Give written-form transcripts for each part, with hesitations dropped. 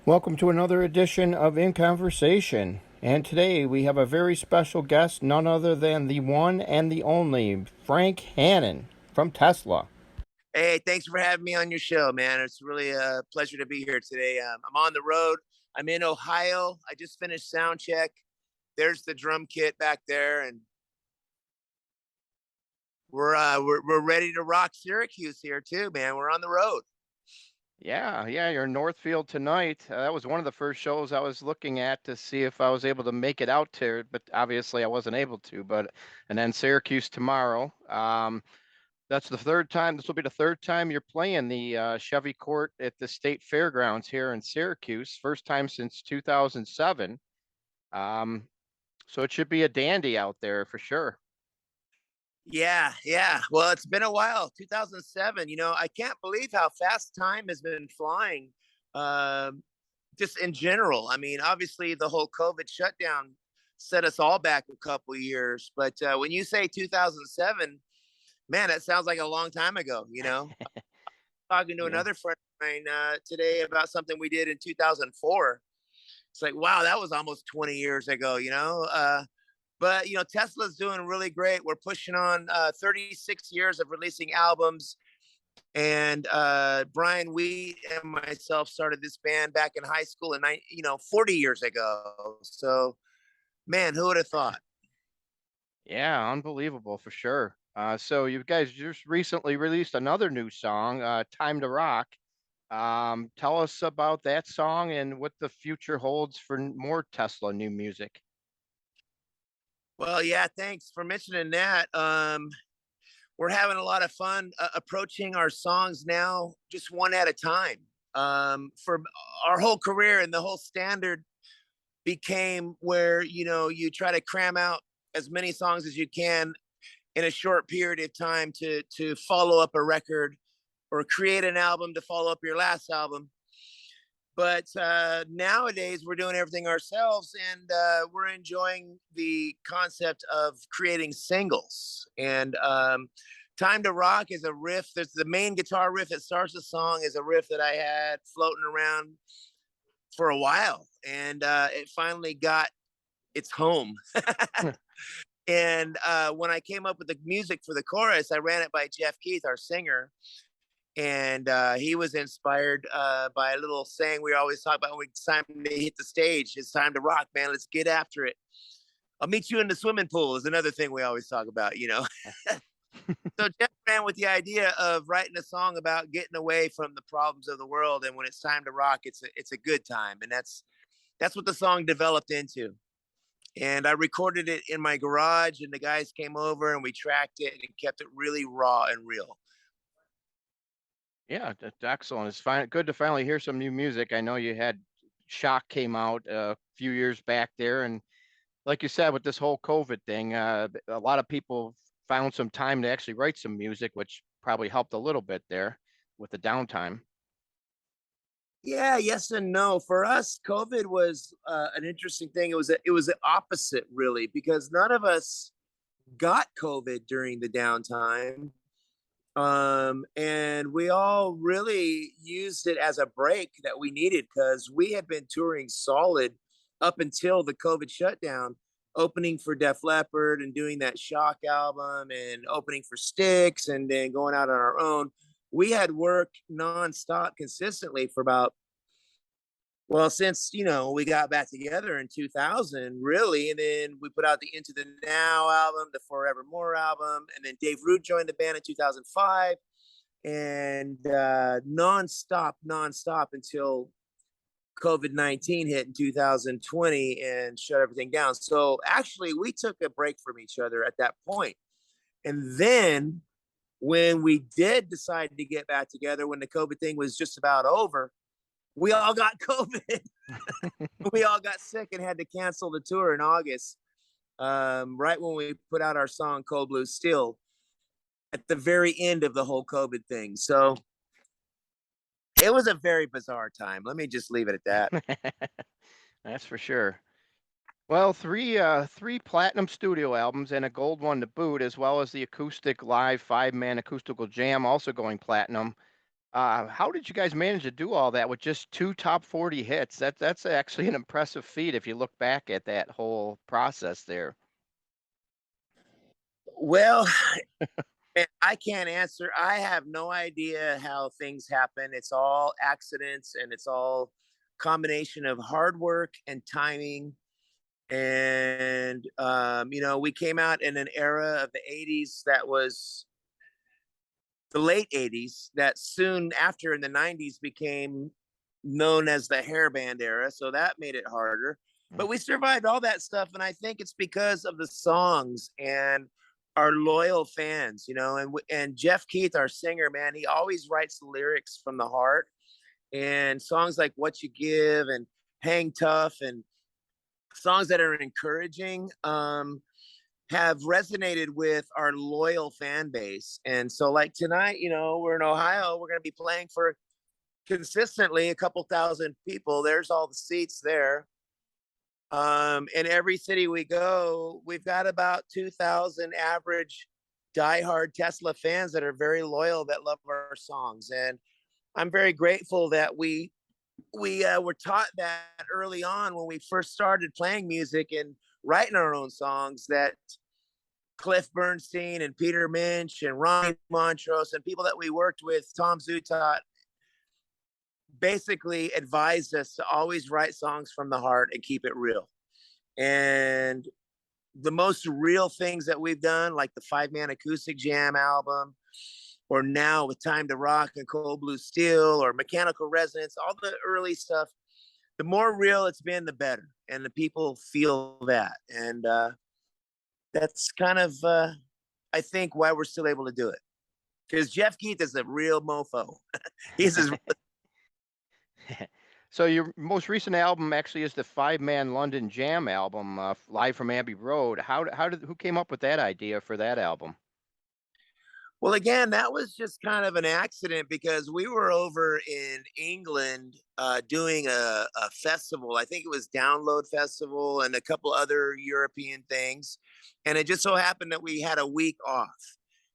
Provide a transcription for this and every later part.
Welcome to another edition of In Conversation. And today we have a very special guest, none other than the one and the only Frank Hannon from Tesla. Hey, thanks for having me on your show, man. It's really a pleasure to be here today. I'm on the road. I'm in Ohio. I just finished sound check. There's the drum kit back there, and we're ready to rock Syracuse here too, man. We're on the road. Yeah, you're in Northfield tonight. That was one of the first shows I was looking at to see if I was able to make it out to, but obviously I wasn't able to. And then Syracuse tomorrow. That's the third time. This will be the third time you're playing the Chevy Court at the State Fairgrounds here in Syracuse. First time since 2007. Um, so it should be a dandy out there for sure. Yeah. Well, it's been a while. 2007. I can't believe how fast time has been flying. Um, just in general. I mean, obviously the whole COVID shutdown set us all back a couple of years, but when you say 2007, man, that sounds like a long time ago. Talking to Yeah. another friend of mine today about something we did in 2004. It's like, wow, that was almost 20 years ago. But Tesla's doing really great. We're pushing on 36 years of releasing albums. And Brian Wheat and myself started this band back in high school, and 40 years ago. So, man, who would have thought? Yeah, unbelievable for sure. So you guys just recently released another new song, Time to Rock. Tell us about that song and what the future holds for more Tesla new music. Well, yeah, thanks for mentioning that. We're having a lot of fun approaching our songs now, just one at a time. For our whole career, and the whole standard became where you try to cram out as many songs as you can in a short period of time to follow up a record or create an album to follow up your last album. But nowadays we're doing everything ourselves, and we're enjoying the concept of creating singles. And Time to Rock is a riff. There's the main guitar riff that starts the song is a riff that I had floating around for a while, and it finally got its home. And when I came up with the music for the chorus, I ran it by Jeff Keith, our singer, and he was inspired by a little saying we always talk about when it's time to hit the stage. It's time to rock, man. Let's get after it. I'll meet you in the swimming pool is another thing we always talk about. So Jeff ran with the idea of writing a song about getting away from the problems of the world, and when it's time to rock, it's a good time, and that's what the song developed into. And I recorded it in my garage, and the guys came over and we tracked it and kept it really raw and real. Yeah, that's excellent. It's fine. Good to finally hear some new music. I know you had Shock came out a few years back there, and like you said, with this whole COVID thing, a lot of people found some time to actually write some music, which probably helped a little bit there with the downtime. Yeah, yes and no. For us, COVID was an interesting thing. It was the opposite, really, because none of us got COVID during the downtime, and we all really used it as a break that we needed because we had been touring solid up until the COVID shutdown, opening for Def Leppard and doing that Shock album, and opening for Styx, and then going out on our own. We had worked nonstop consistently for about, well, since we got back together in 2000, really, and then we put out the Into the Now album, the Forevermore album, and then Dave Root joined the band in 2005, and nonstop until COVID-19 hit in 2020 and shut everything down. So actually, we took a break from each other at that point, and then when we did decide to get back together, when the COVID thing was just about over, we all got COVID. We all got sick and had to cancel the tour in August, right when we put out our song Cold Blue Steel at the very end of the whole COVID thing. So it was a very bizarre time. Let me just leave it at that. That's for sure. Well, three platinum studio albums and a gold one to boot, as well as the acoustic live 5-man acoustical jam also going platinum. How did you guys manage to do all that with just two top 40 hits? That's actually an impressive feat if you look back at that whole process there. Well, man, I can't answer. I have no idea how things happen. It's all accidents and it's all combination of hard work and timing. And we came out in an era of the 80s that was the late 80s that soon after in the 90s became known as the hair band era. So that made it harder. Mm. But we survived all that stuff. And I think it's because of the songs and our loyal fans, and Jeff Keith, our singer, man, he always writes the lyrics from the heart. And songs like What You Give and Hang Tough and songs that are encouraging have resonated with our loyal fan base. And so, like tonight, we're in Ohio. We're going to be playing for consistently a couple thousand people. There's all the seats there. In every city we go, we've got about 2,000 average diehard Tesla fans that are very loyal, that love our songs. And I'm very grateful that we were taught that early on when we first started playing music and writing our own songs, that Cliff Bernstein and Peter Minch and Ronnie Montrose and people that we worked with, Tom Zutat, basically advised us to always write songs from the heart and keep it real. And the most real things that we've done, like the 5-man acoustic jam album, or now with Time to Rock and Cold Blue Steel or Mechanical Resonance, all the early stuff, the more real it's been, the better. And the people feel that. And that's kind of, I think, why we're still able to do it. Because Jeff Keith is a real mofo. He's as So your most recent album actually is the five-man London Jam album, live from Abbey Road. Who came up with that idea for that album? Well, again, that was just kind of an accident because we were over in England doing a festival. I think it was Download Festival and a couple other European things. And it just so happened that we had a week off.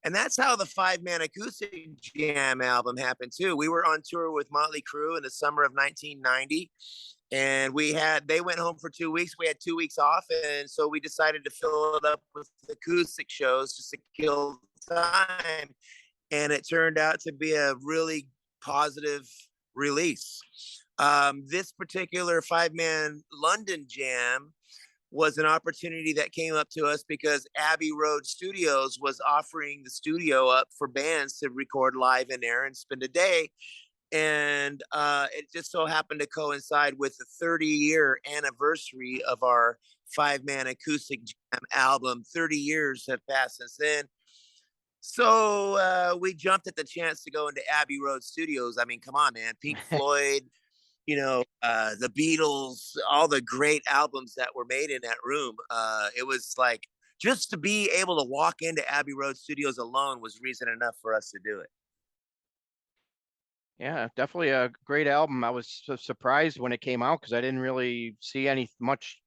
And that's how the 5-man acoustic jam album happened too. We were on tour with Motley Crue in the summer of 1990. And they went home for 2 weeks. We had 2 weeks off. And so we decided to fill it up with acoustic shows just to kill time. And it turned out to be a really positive release. This particular 5-man London jam was an opportunity that came up to us because Abbey Road Studios was offering the studio up for bands to record live in there and spend a day. And it just so happened to coincide with the 30-year anniversary of our 5-man acoustic jam album. 30 years have passed since then. So we jumped at the chance to go into Abbey Road Studios. I mean, come on, man. Pink Floyd, the Beatles, all the great albums that were made in that room. It was like just to be able to walk into Abbey Road Studios alone was reason enough for us to do it. Yeah, definitely a great album. I was surprised when it came out because I didn't really see any much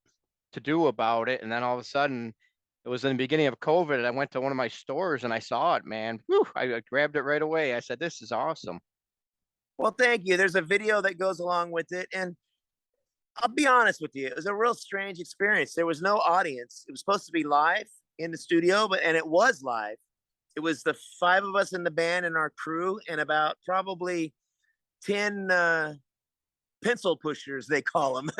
to do about it. And then all of a sudden, it was in the beginning of COVID, and I went to one of my stores and I saw it, man. Whew, I grabbed it right away. I said, "This is awesome." Well, thank you. There's a video that goes along with it. And I'll be honest with you, it was a real strange experience. There was no audience. It was supposed to be live in the studio, and it was live. It was the 5 of us in the band and our crew, and about probably 10 pencil pushers, they call them,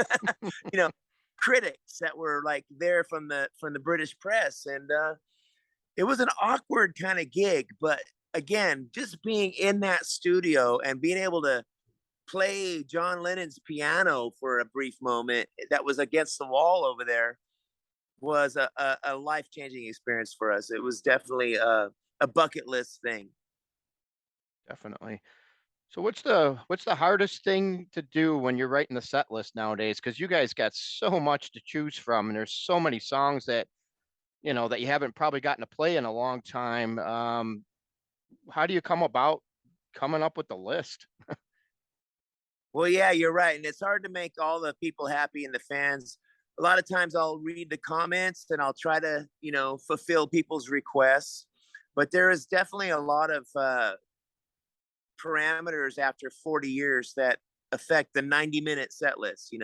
you know, critics that were like there from the British press. And it was an awkward kind of gig, but again, just being in that studio and being able to play John Lennon's piano for a brief moment that was against the wall over there was a life-changing experience for us. It was definitely a bucket list thing. Definitely. So what's the hardest thing to do when you're writing the set list nowadays? Because you guys got so much to choose from, and there's so many songs that that you haven't probably gotten to play in a long time. How do you come about coming up with the list? Well, yeah, you're right. And it's hard to make all the people happy and the fans. A lot of times I'll read the comments and I'll try to, fulfill people's requests. But there is definitely a lot of parameters after 40 years that affect the 90-minute set list.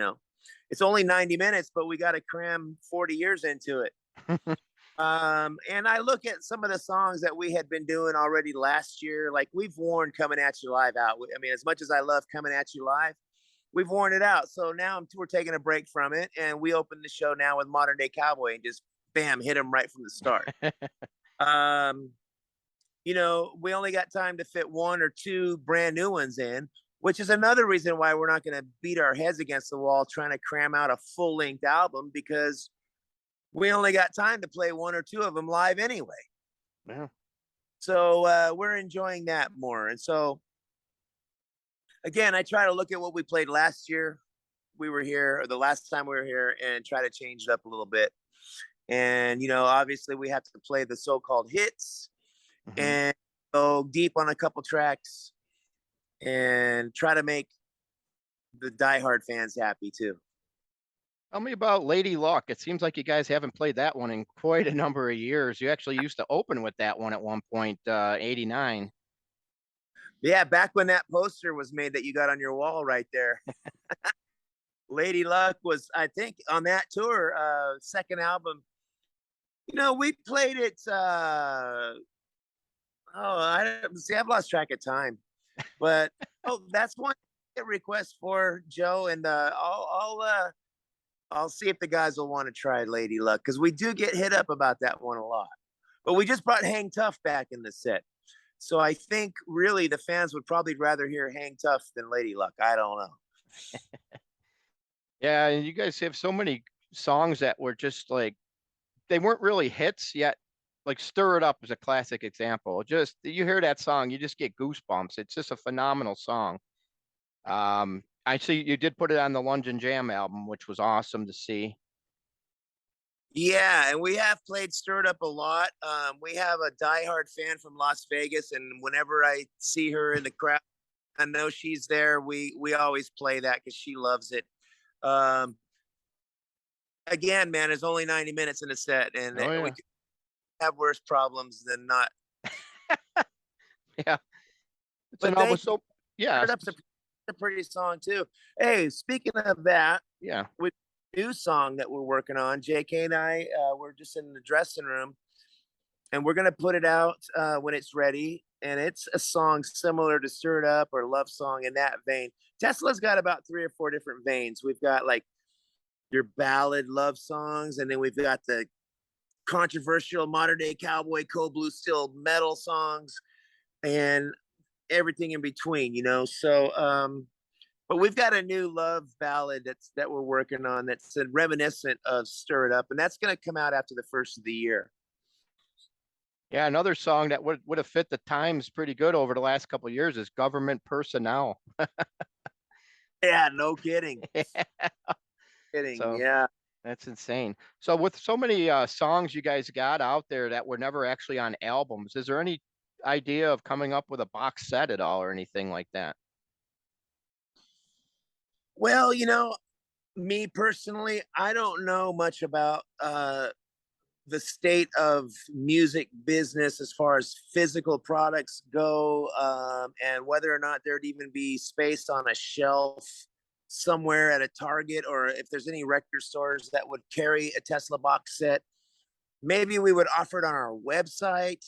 It's only 90 minutes, but we got to cram 40 years into it. And I look at some of the songs that we had been doing already last year. Like, we've worn Coming At You Live out. I mean, as much as I love Coming At You Live, we've worn it out. So now we're taking a break from it, and we open the show now with Modern Day Cowboy and just bam, hit them right from the start. We only got time to fit one or two brand new ones in, which is another reason why we're not going to beat our heads against the wall trying to cram out a full-length album, because we only got time to play one or two of them live anyway. Yeah. So we're enjoying that more. And so, again, I try to look at what we played last year we were here, or the last time we were here, and try to change it up a little bit. And, obviously we have to play the so-called hits and go deep on a couple tracks and try to make the diehard fans happy too. Tell me about Lady Luck. It seems like you guys haven't played that one in quite a number of years. You actually used to open with that one at one point, 89. Yeah, back when that poster was made that you got on your wall right there. Lady Luck was, I think, on that tour, second album. We played it. I've lost track of time, but that's one request for Joe, and I'll see if the guys will want to try Lady Luck, because we do get hit up about that one a lot. But we just brought Hang Tough back in the set, so I think really the fans would probably rather hear Hang Tough than Lady Luck. I don't know. Yeah, and you guys have so many songs that were just like, they weren't really hits yet. Like Stir It Up is a classic example. Just you hear that song, you just get goosebumps. It's just a phenomenal song. I see you did put it on the London Jam album, which was awesome to see. Yeah, and we have played Stir It Up a lot. We have a diehard fan from Las Vegas, and whenever I see her in the crowd, I know she's there. We always play that because she loves it. Again, man, it's only 90 minutes in a set, and we could have worse problems than not. Yeah, it's but an album. So yeah, Stir It Up's a pretty song too. Hey, speaking of that, yeah, with new song that we're working on, JK and I, we're just in the dressing room, and we're gonna put it out when it's ready. And it's a song similar to Stir It Up or Love Song, in that vein. Tesla's got about 3 or 4 different veins. We've got like your ballad love songs, and then we've got the controversial modern day cowboy, cold blue steel metal songs, and everything in between. So but we've got a new love ballad that we're working on that's reminiscent of Stir It Up, and that's going to come out after the first of the year. Yeah, another song that would have fit the times pretty good over the last couple of years is Government Personnel. Yeah, no kidding. So Yeah, that's insane. So with so many songs you guys got out there that were never actually on albums, is there any idea of coming up with a box set at all or anything like that? well, me personally, I don't know much about the state of music business as far as physical products go, and whether or not there'd even be space on a shelf somewhere at a Target, or if there's any record stores that would carry a Tesla box set. Maybe we would offer it on our website.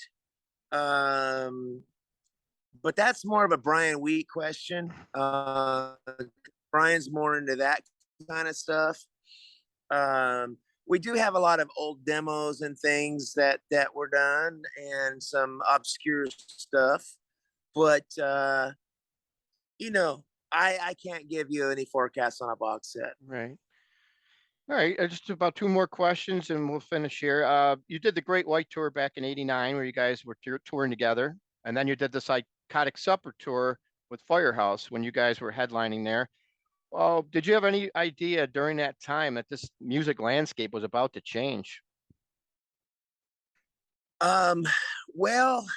But that's more of a Brian Wheat question. Brian's more into that kind of stuff. We do have a lot of old demos and things that were done, and some obscure stuff, but I can't give you any forecasts on a box set. Right. All right. Just about 2 more questions and we'll finish here. You did the Great White Tour back in '89 where you guys were touring together. And then you did the Psychotic Supper tour with Firehouse when you guys were headlining there. Well, did you have any idea during that time that this music landscape was about to change? Well,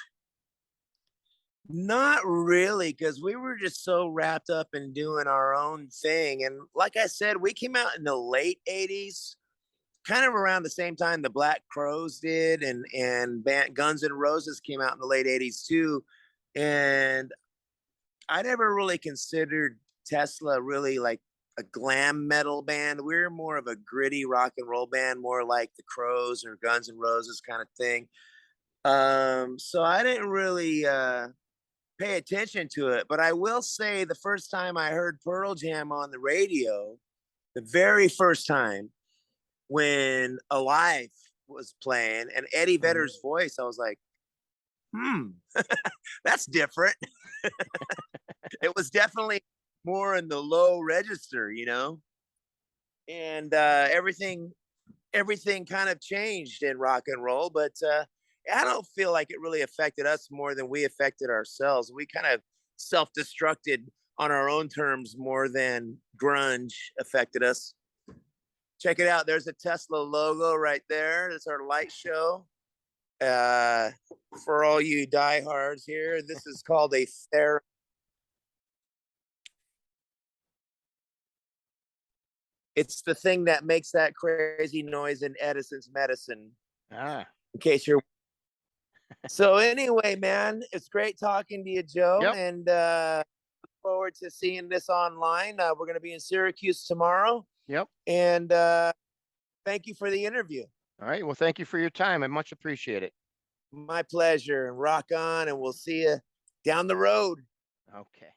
not really, because we were just so wrapped up in doing our own thing. And like I said, we came out in the late 80s, kind of around the same time the Black Crowes did, and Guns N' Roses came out in the late 80s too. And I never really considered Tesla really like a glam metal band. We're more of a gritty rock and roll band, more like the Crows or Guns N' Roses kind of thing. So I didn't really pay attention to it, but I will say the first time I heard Pearl Jam on the radio, the very first time when Alive was playing and Eddie Mhm. Vedder's voice, I was like, hmm, that's different. It was definitely more in the low register, you know, and everything kind of changed in rock and roll, but I don't feel like it really affected us more than we affected ourselves. We kind of self-destructed on our own terms more than grunge affected us. Check it out. There's a Tesla logo right there. That's our light show. Uh, for all you diehards here, this is called a ther. It's the thing that makes that crazy noise in Edison's medicine. Ah, In case you're so anyway, man, it's great talking to you, Joe, yep, and look forward to seeing this online. We're going to be in Syracuse tomorrow, yep. and thank you for the interview. All right. Well, thank you for your time. I much appreciate it. My pleasure, and rock on, and we'll see you down the road. Okay.